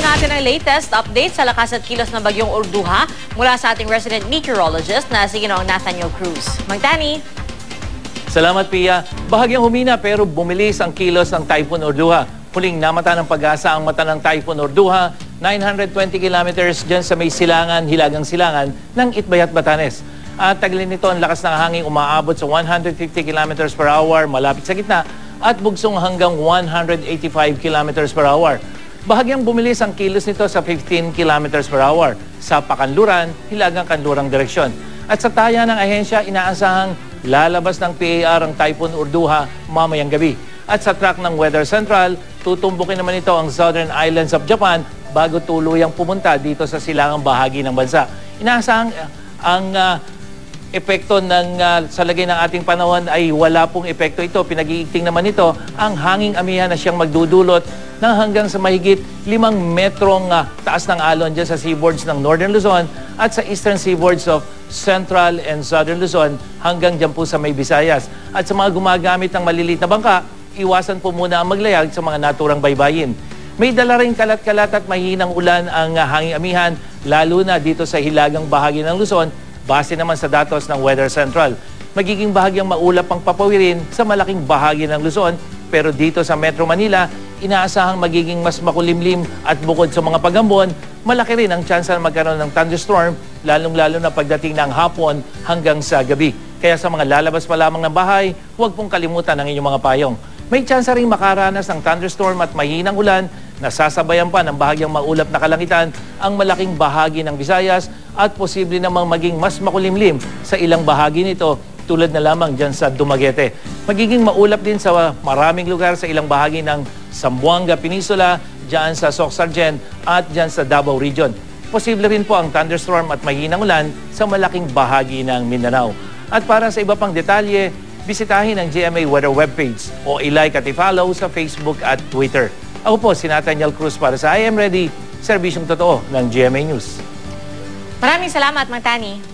natin ang latest update sa lakas at kilos ng bagyong Orduha mula sa ating resident meteorologist na si Ginoong Nathaniel Cruz. Magtani. Salamat, Pia. Bahagyang humina pero bumilis ang kilos ng Typhoon Orduha. Huling namata ng pag-asa ang mata ng Typhoon Orduha, 920 kilometers dyan sa may silangan, hilagang silangan ng Itbayat, Batanes. At taglin nito ang lakas ng hangin umaabot sa 150 kilometers per hour malapit sa gitna at bugsong hanggang 185 kilometers per hour. Bahagyang bumilis ang kilos nito sa 15 kilometers per hour sa Pakanluran, hilagang kanlurang direksyon. At sa taya ng ahensya, inaasahang lalabas ng PAR ang Typhoon Orduha mamayang gabi. At sa track ng Weather Central, tutumbukin naman ito ang Southern Islands of Japan bago tuluyang pumunta dito sa silangang bahagi ng bansa. Inaasahang ang epekto ng sa lagay ng ating panahon ay wala pong epekto ito. Pinag-iigting naman ito ang hanging amihan na siyang magdudulot ng hanggang sa mahigit 5 metrong taas ng alon dyan sa seaboards ng Northern Luzon at sa eastern seaboards of Central and Southern Luzon hanggang dyan po sa may Visayas. At sa mga gumagamit ng maliliit na bangka, iwasan po muna ang maglayag sa mga naturang baybayin. May dala rin kalat-kalat at mahinang ulan ang hanging amihan, lalo na dito sa hilagang bahagi ng Luzon, base naman sa datos ng Weather Central. Magiging bahagyang maulap ang papawirin sa malaking bahagi ng Luzon, pero dito sa Metro Manila, inaasahang magiging mas makulimlim at bukod sa mga pagambon, malaki rin ang tsansa na magkaroon ng thunderstorm, lalong-lalo na pagdating ng hapon hanggang sa gabi. Kaya sa mga lalabas pa lamang ng bahay, huwag pong kalimutan ang inyong mga payong. May tsansa ring makaranas ng thunderstorm at mahinang ulan na sasabayan pa ng bahagyang maulap na kalangitan ang malaking bahagi ng Visayas at posible namang maging mas makulimlim sa ilang bahagi nito tulad na lamang dyan sa Dumaguete. Magiging maulap din sa maraming lugar sa ilang bahagi ng Zamboanga Peninsula, dyan sa Soc-Sargent at dyan sa Davao Region. Posible rin po ang thunderstorm at mahinang ulan sa malaking bahagi ng Mindanao. At para sa iba pang detalye, bisitahin ang GMA Weather webpage o i-like at i-follow sa Facebook at Twitter. Ako po si Nathaniel Cruz para sa I Am Ready, serbisyong totoo ng GMA News. Maraming salamat, Magtani.